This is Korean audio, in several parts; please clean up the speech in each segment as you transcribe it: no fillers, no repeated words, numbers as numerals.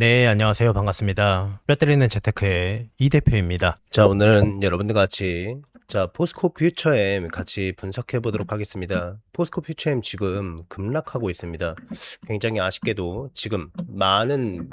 네, 안녕하세요. 반갑습니다. 뼈때리는 재테크의 이 대표입니다. 자, 오늘은 여러분들과 같이 포스코 퓨처엠 같이 분석해 보도록 하겠습니다. 포스코 퓨처엠 지금 급락하고 있습니다. 굉장히 아쉽게도 지금 많은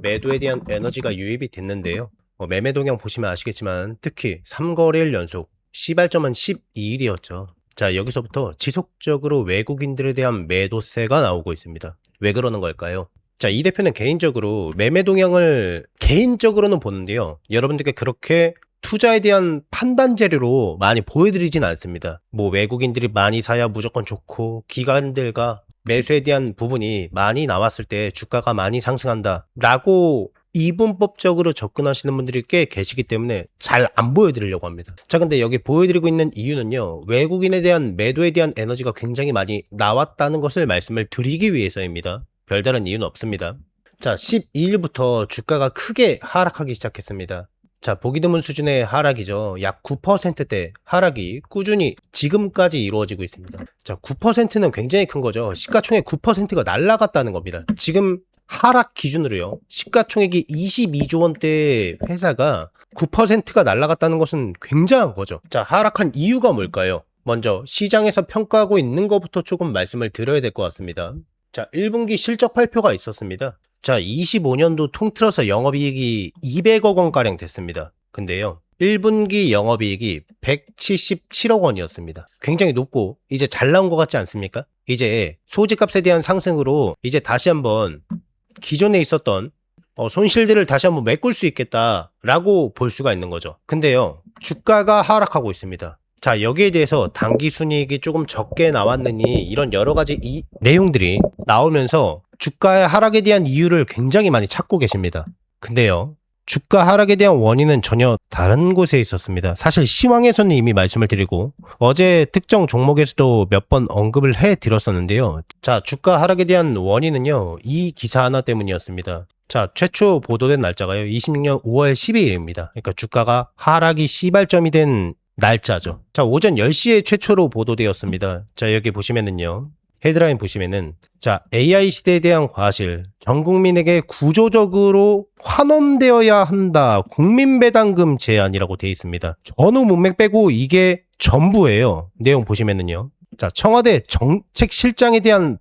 매도에 대한 에너지가 유입이 됐는데요. 매매 동향 보시면 아시겠지만 특히 3거래일 연속 시발점은 12일이었죠. 자, 여기서부터 지속적으로 외국인들에 대한 매도세가 나오고 있습니다. 왜 그러는 걸까요? 자, 이 대표는 개인적으로 매매 동향을 개인적으로는 보는데요. 여러분들께 그렇게 투자에 대한 판단 재료로 많이 보여드리진 않습니다. 뭐 외국인들이 많이 사야 무조건 좋고 기관들과 매수에 대한 부분이 많이 나왔을 때 주가가 많이 상승한다 라고 이분법적으로 접근하시는 분들이 꽤 계시기 때문에 잘 안 보여드리려고 합니다. 자, 근데 여기 보여드리고 있는 이유는요, 외국인에 대한 매도에 대한 에너지가 굉장히 많이 나왔다는 것을 말씀을 드리기 위해서입니다. 별다른 이유는 없습니다. 자, 12일부터 주가가 크게 하락하기 시작했습니다. 자, 보기 드문 수준의 하락이죠. 약 9%대 하락이 꾸준히 지금까지 이루어지고 있습니다. 자, 9%는 굉장히 큰 거죠. 시가총액 9%가 날아갔다는 겁니다. 지금 하락 기준으로요, 시가총액이 22조 원대 회사가 9%가 날아갔다는 것은 굉장한 거죠. 자, 하락한 이유가 뭘까요? 먼저 시장에서 평가하고 있는 것부터 조금 말씀을 드려야 될 것 같습니다. 자, 1분기 실적 발표가 있었습니다. 자, 25년도 통틀어서 영업이익이 200억 원가량 됐습니다. 근데요, 1분기 영업이익이 177억 원이었습니다. 굉장히 높고 이제 잘 나온 것 같지 않습니까? 이제 소지값에 대한 상승으로 이제 다시 한번 기존에 있었던 손실들을 다시 한번 메꿀 수 있겠다라고 볼 수가 있는 거죠. 근데요, 주가가 하락하고 있습니다. 자, 여기에 대해서 당기순이익이 조금 적게 나왔느니 이런 여러 가지 내용들이 나오면서 주가의 하락에 대한 이유를 굉장히 많이 찾고 계십니다. 근데요, 주가 하락에 대한 원인은 전혀 다른 곳에 있었습니다. 사실 시황에서는 이미 말씀을 드리고 어제 특정 종목에서도 몇 번 언급을 해드렸었는데요. 자, 주가 하락에 대한 원인은요, 이 기사 하나 때문이었습니다. 자, 최초 보도된 날짜가요, 26년 5월 12일입니다. 그러니까 주가가 하락이 시발점이 된 날짜죠. 자, 오전 10시에 최초로 보도되었습니다. 자, 여기 보시면은요, 헤드라인 보시면은, 자, AI 시대에 대한 과실, 전 국민에게 구조적으로 환원되어야 한다, 국민배당금 제한이라고 되어 있습니다. 전후 문맥 빼고 이게 전부예요. 내용 보시면은요. 자, 청와대 정책실장에 대한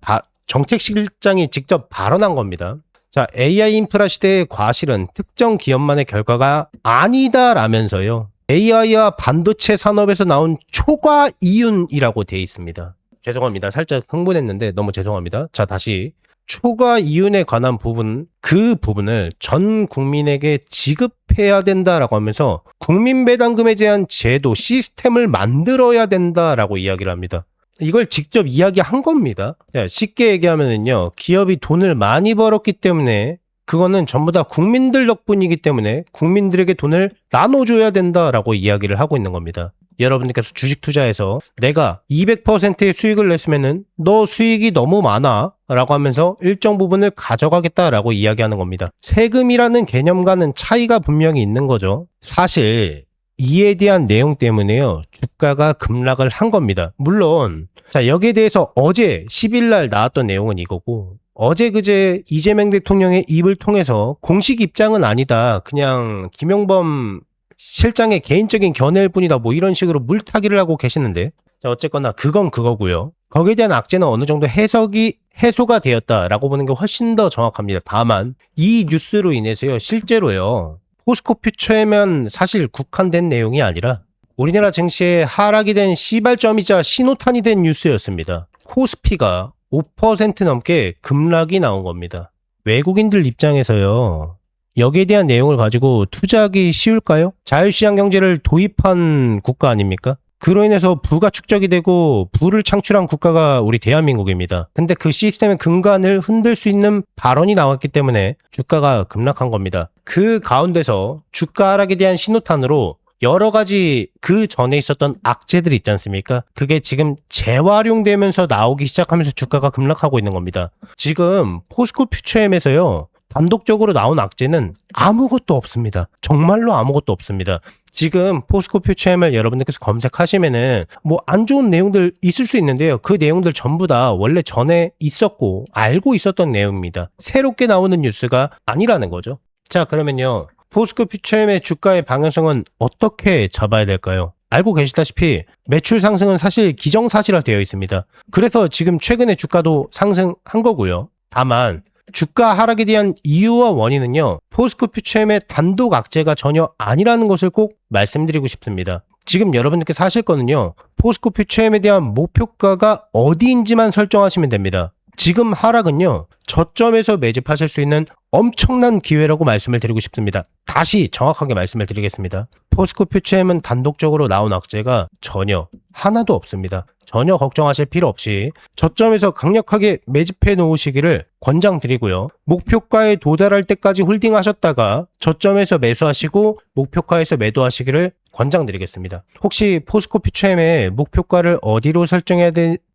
정책실장이 직접 발언한 겁니다. 자, AI 인프라 시대의 과실은 특정 기업만의 결과가 아니다라면서요, AI와 반도체 산업에서 나온 초과 이윤이라고 되어 있습니다. 죄송합니다. 살짝 흥분했는데 너무 죄송합니다. 자, 다시 초과 이윤에 관한 부분, 그 부분을 전 국민에게 지급해야 된다라고 하면서 국민배당금에 대한 제도, 시스템을 만들어야 된다라고 이야기를 합니다. 이걸 직접 이야기한 겁니다. 쉽게 얘기하면요, 기업이 돈을 많이 벌었기 때문에 그거는 전부 다 국민들 덕분이기 때문에 국민들에게 돈을 나눠줘야 된다라고 이야기를 하고 있는 겁니다. 여러분들께서 주식 투자해서 내가 200%의 수익을 냈으면은 너 수익이 너무 많아 라고 하면서 일정 부분을 가져가겠다라고 이야기하는 겁니다. 세금이라는 개념과는 차이가 분명히 있는 거죠. 사실 이에 대한 내용 때문에요, 주가가 급락을 한 겁니다. 물론 자, 여기에 대해서 어제 10일 날 나왔던 내용은 이거고, 어제 그제 이재명 대통령의 입을 통해서 공식 입장은 아니다, 그냥 김용범 실장의 개인적인 견해일 뿐이다, 뭐 이런 식으로 물타기를 하고 계시는데, 자, 어쨌거나 그건 그거고요. 거기에 대한 악재는 어느 정도 해소가 되었다라고 보는 게 훨씬 더 정확합니다. 다만 이 뉴스로 인해서요, 실제로요, 포스코 퓨처에만 사실 국한된 내용이 아니라 우리나라 증시에 하락이 된 시발점이자 신호탄이 된 뉴스였습니다. 코스피가 5% 넘게 급락이 나온 겁니다. 외국인들 입장에서요, 여기에 대한 내용을 가지고 투자하기 쉬울까요? 자유시장 경제를 도입한 국가 아닙니까? 그로 인해서 부가 축적이 되고 부를 창출한 국가가 우리 대한민국입니다. 근데 그 시스템의 근간을 흔들 수 있는 발언이 나왔기 때문에 주가가 급락한 겁니다. 그 가운데서 주가 하락에 대한 신호탄으로 여러 가지 그 전에 있었던 악재들이 있지 않습니까? 그게 지금 재활용되면서 나오기 시작하면서 주가가 급락하고 있는 겁니다. 지금 포스코 퓨처엠에서요, 단독적으로 나온 악재는 아무것도 없습니다. 정말로 아무것도 없습니다. 지금 포스코 퓨처엠을 여러분들께서 검색하시면은 뭐 안 좋은 내용들 있을 수 있는데요. 그 내용들 전부 다 원래 전에 있었고 알고 있었던 내용입니다. 새롭게 나오는 뉴스가 아니라는 거죠. 자, 그러면요. 포스코 퓨처엠의 주가의 방향성은 어떻게 잡아야 될까요? 알고 계시다시피 매출 상승은 사실 기정사실화되어 있습니다. 그래서 지금 최근에 주가도 상승한 거고요. 다만 주가 하락에 대한 이유와 원인은요. 포스코 퓨처엠의 단독 악재가 전혀 아니라는 것을 꼭 말씀드리고 싶습니다. 지금 여러분들께서 하실 거는요. 포스코 퓨처엠에 대한 목표가가 어디인지만 설정하시면 됩니다. 지금 하락은요. 저점에서 매집하실 수 있는 엄청난 기회라고 말씀을 드리고 싶습니다. 다시 정확하게 말씀을 드리겠습니다. 포스코 퓨처엠은 단독적으로 나온 악재가 전혀 하나도 없습니다. 전혀 걱정하실 필요 없이 저점에서 강력하게 매집해 놓으시기를 권장드리고요. 목표가에 도달할 때까지 홀딩하셨다가 저점에서 매수하시고 목표가에서 매도하시기를 권장드리겠습니다. 혹시 포스코 퓨처엠의 목표가를 어디로 설정해야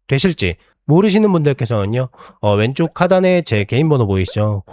되실지 모르시는 분들께서는요. 왼쪽 하단에 제 개인 번호 보이시죠?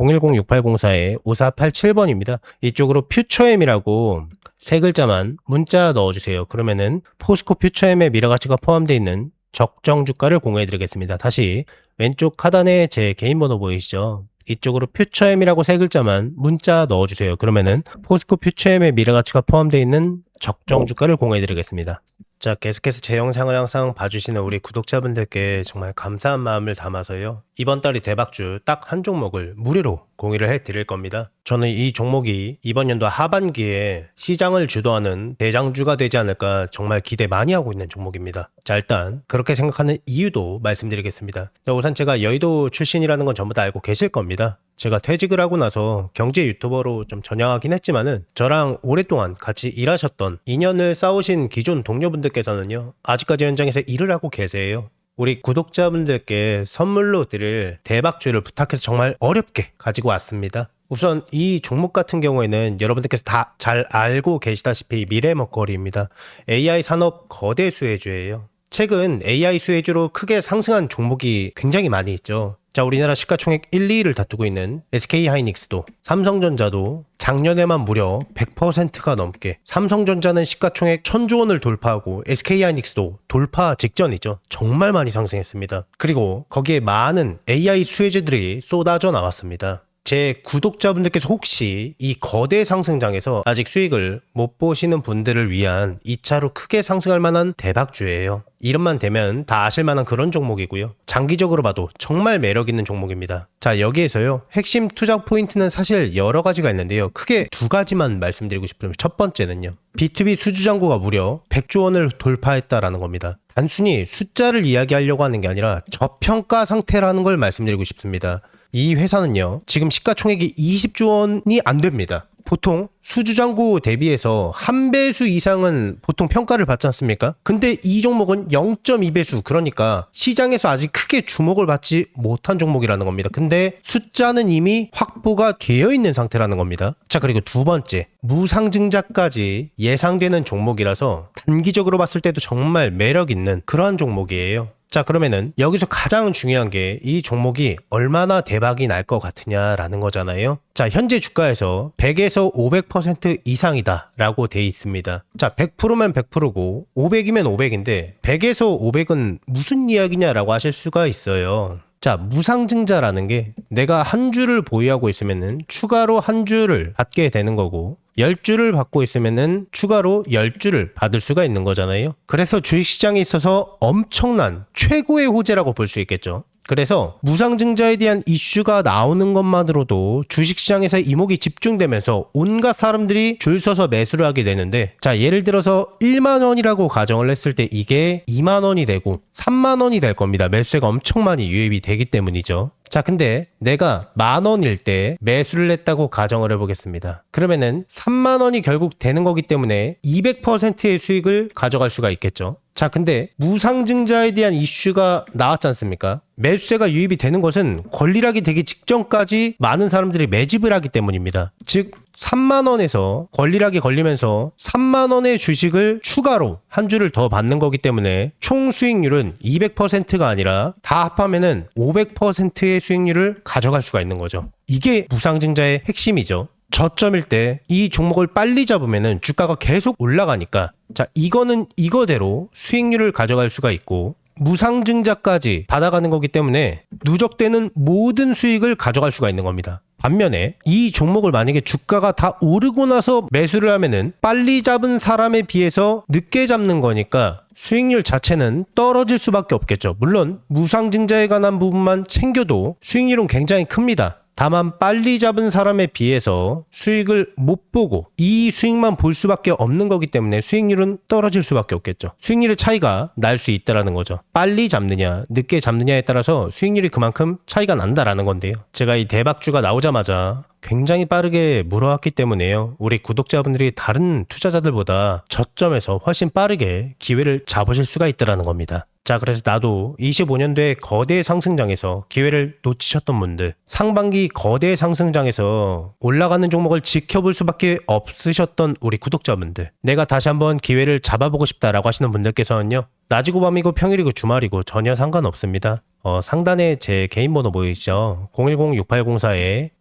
010-6804-5487번입니다. 이쪽으로 퓨처엠이라고 세 글자만 문자 넣어주세요. 그러면은 포스코 퓨처엠의 미래가치가 포함되어 있는 적정 주가를 공유해드리겠습니다. 다시 왼쪽 하단에 제 개인 번호 보이시죠? 이쪽으로 퓨처엠이라고 세 글자만 문자 넣어주세요. 그러면은 포스코 퓨처엠의 미래가치가 포함되어 있는 적정 주가를 공유해드리겠습니다. 자, 계속해서 제 영상을 항상 봐주시는 우리 구독자분들께 정말 감사한 마음을 담아서요. 이번 달이 대박주 딱 한 종목을 무료로 공유를 해드릴 겁니다. 저는 이 종목이 이번 연도 하반기에 시장을 주도하는 대장주가 되지 않을까 정말 기대 많이 하고 있는 종목입니다. 자, 일단 그렇게 생각하는 이유도 말씀드리겠습니다. 자, 우선 제가 여의도 출신이라는 건 전부 다 알고 계실 겁니다. 제가 퇴직을 하고 나서 경제 유튜버로 좀 전향하긴 했지만은 저랑 오랫동안 같이 일하셨던 인연을 쌓으신 기존 동료분들께서는요. 아직까지 현장에서 일을 하고 계세요. 우리 구독자분들께 선물로 드릴 대박주를 부탁해서 정말 어렵게 가지고 왔습니다. 우선 이 종목 같은 경우에는 여러분들께서 다 잘 알고 계시다시피 미래 먹거리입니다. AI 산업 거대 수혜주예요. 최근 AI 수혜주로 크게 상승한 종목이 굉장히 많이 있죠. 자, 우리나라 시가총액 1, 2위를 다투고 있는 SK하이닉스도, 삼성전자도 작년에만 무려 100%가 넘게, 삼성전자는 시가총액 1000조 원을 돌파하고 SK하이닉스도 돌파 직전이죠. 정말 많이 상승했습니다. 그리고 거기에 많은 AI 수혜주들이 쏟아져 나왔습니다. 제 구독자분들께서 혹시 이 거대 상승장에서 아직 수익을 못 보시는 분들을 위한 2차로 크게 상승할 만한 대박주예요. 이름만 대면 다 아실 만한 그런 종목이고요. 장기적으로 봐도 정말 매력 있는 종목입니다. 자, 여기에서요. 핵심 투자 포인트는 사실 여러 가지가 있는데요. 크게 두 가지만 말씀드리고 싶습니다. 첫 번째는요. B2B 수주잔고가 무려 100조 원을 돌파했다라는 겁니다. 단순히 숫자를 이야기하려고 하는 게 아니라 저평가 상태라는 걸 말씀드리고 싶습니다. 이 회사는요. 지금 시가총액이 20조 원이 안 됩니다. 보통 수주잔고 대비해서 한 배수 이상은 보통 평가를 받지 않습니까? 근데 이 종목은 0.2배수, 그러니까 시장에서 아직 크게 주목을 받지 못한 종목이라는 겁니다. 근데 숫자는 이미 확보가 되어 있는 상태라는 겁니다. 자, 그리고 두 번째, 무상증자까지 예상되는 종목이라서 단기적으로 봤을 때도 정말 매력 있는 그러한 종목이에요. 자, 그러면은 여기서 가장 중요한 게 이 종목이 얼마나 대박이 날 것 같으냐라는 거잖아요. 자, 현재 주가에서 100에서 500% 이상이다 라고 돼 있습니다. 자, 100%면 100%고 500이면 500인데 100에서 500은 무슨 이야기냐라고 하실 수가 있어요. 자, 무상증자라는 게 내가 한 주를 보유하고 있으면은 추가로 한 주를 받게 되는 거고, 10주를 받고 있으면은 추가로 10주를 받을 수가 있는 거잖아요. 그래서 주식시장에 있어서 엄청난 최고의 호재라고 볼 수 있겠죠. 그래서 무상증자에 대한 이슈가 나오는 것만으로도 주식시장에서 이목이 집중되면서 온갖 사람들이 줄 서서 매수를 하게 되는데, 자, 예를 들어서 1만 원이라고 가정을 했을 때 이게 2만 원이 되고 3만 원이 될 겁니다. 매수세가 엄청 많이 유입이 되기 때문이죠. 자, 근데 내가 10,000원일 때 매수를 했다고 가정을 해보겠습니다. 그러면은 3만 원이 결국 되는 거기 때문에 200%의 수익을 가져갈 수가 있겠죠. 자, 근데 무상증자에 대한 이슈가 나왔지 않습니까? 매수세가 유입이 되는 것은 권리락이 되기 직전까지 많은 사람들이 매집을 하기 때문입니다. 즉 3만 원에서 권리락이 걸리면서 3만 원의 주식을 추가로 한 주를 더 받는 거기 때문에 총 수익률은 200%가 아니라 다 합하면은 500%의 수익률을 가져갈 수가 있는 거죠. 이게 무상증자의 핵심이죠. 저점일 때 이 종목을 빨리 잡으면은 주가가 계속 올라가니까 자, 이거는 이거대로 수익률을 가져갈 수가 있고 무상증자까지 받아가는 거기 때문에 누적되는 모든 수익을 가져갈 수가 있는 겁니다. 반면에 이 종목을 만약에 주가가 다 오르고 나서 매수를 하면은 빨리 잡은 사람에 비해서 늦게 잡는 거니까 수익률 자체는 떨어질 수밖에 없겠죠. 물론 무상증자에 관한 부분만 챙겨도 수익률은 굉장히 큽니다. 다만 빨리 잡은 사람에 비해서 수익을 못 보고 이 수익만 볼 수밖에 없는 거기 때문에 수익률은 떨어질 수밖에 없겠죠. 수익률의 차이가 날 수 있다라는 거죠. 빨리 잡느냐 늦게 잡느냐에 따라서 수익률이 그만큼 차이가 난다라는 건데요. 제가 이 대박주가 나오자마자 굉장히 빠르게 물어왔기 때문에요. 우리 구독자분들이 다른 투자자들보다 저점에서 훨씬 빠르게 기회를 잡으실 수가 있다라는 겁니다. 자, 그래서 나도 25년도에 거대 상승장에서 기회를 놓치셨던 분들, 상반기 거대 상승장에서 올라가는 종목을 지켜볼 수밖에 없으셨던 우리 구독자분들, 내가 다시 한번 기회를 잡아보고 싶다라고 하시는 분들께서는요, 낮이고 밤이고 평일이고 주말이고 전혀 상관없습니다. 상단에 제 개인 번호 보이시죠?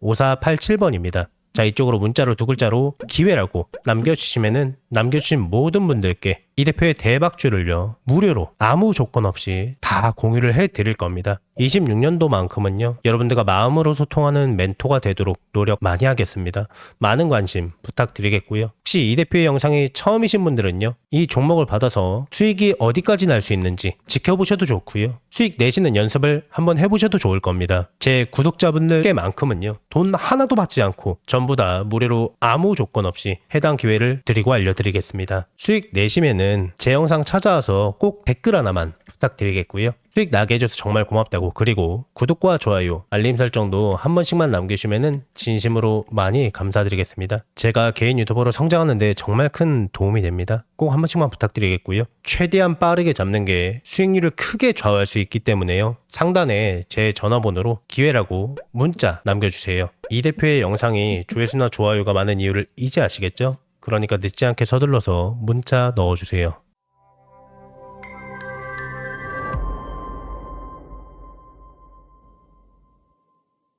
010-6804-5487번입니다. 자, 이쪽으로 문자로 두 글자로 기회라고 남겨주시면은 남겨주신 모든 분들께 이 대표의 대박주를요 무료로 아무 조건 없이 다 공유를 해드릴 겁니다. 26년도만큼은요 여러분들과 마음으로 소통하는 멘토가 되도록 노력 많이 하겠습니다. 많은 관심 부탁드리겠고요. 혹시 이 대표의 영상이 처음이신 분들은요 이 종목을 받아서 수익이 어디까지 날 수 있는지 지켜보셔도 좋고요. 수익 내시는 연습을 한번 해보셔도 좋을 겁니다. 제 구독자분들께만큼은요 돈 하나도 받지 않고 전부 다 무료로 아무 조건 없이 해당 기회를 드리고 알려드리겠습니다. 수익 내시면은 제 영상 찾아와서 꼭 댓글 하나만 부탁드리겠고요. 수익 나게 해줘서 정말 고맙다고, 그리고 구독과 좋아요, 알림 설정도 한 번씩만 남겨주시면은 진심으로 많이 감사드리겠습니다. 제가 개인 유튜버로 성장하는데 정말 큰 도움이 됩니다. 꼭 한 번씩만 부탁드리겠고요. 최대한 빠르게 잡는 게 수익률을 크게 좌우할 수 있기 때문에요. 상단에 제 전화번호로 기회라고 문자 남겨주세요. 이 대표의 영상이 조회수나 좋아요가 많은 이유를 이제 아시겠죠? 그러니까 늦지 않게 서둘러서 문자 넣어주세요.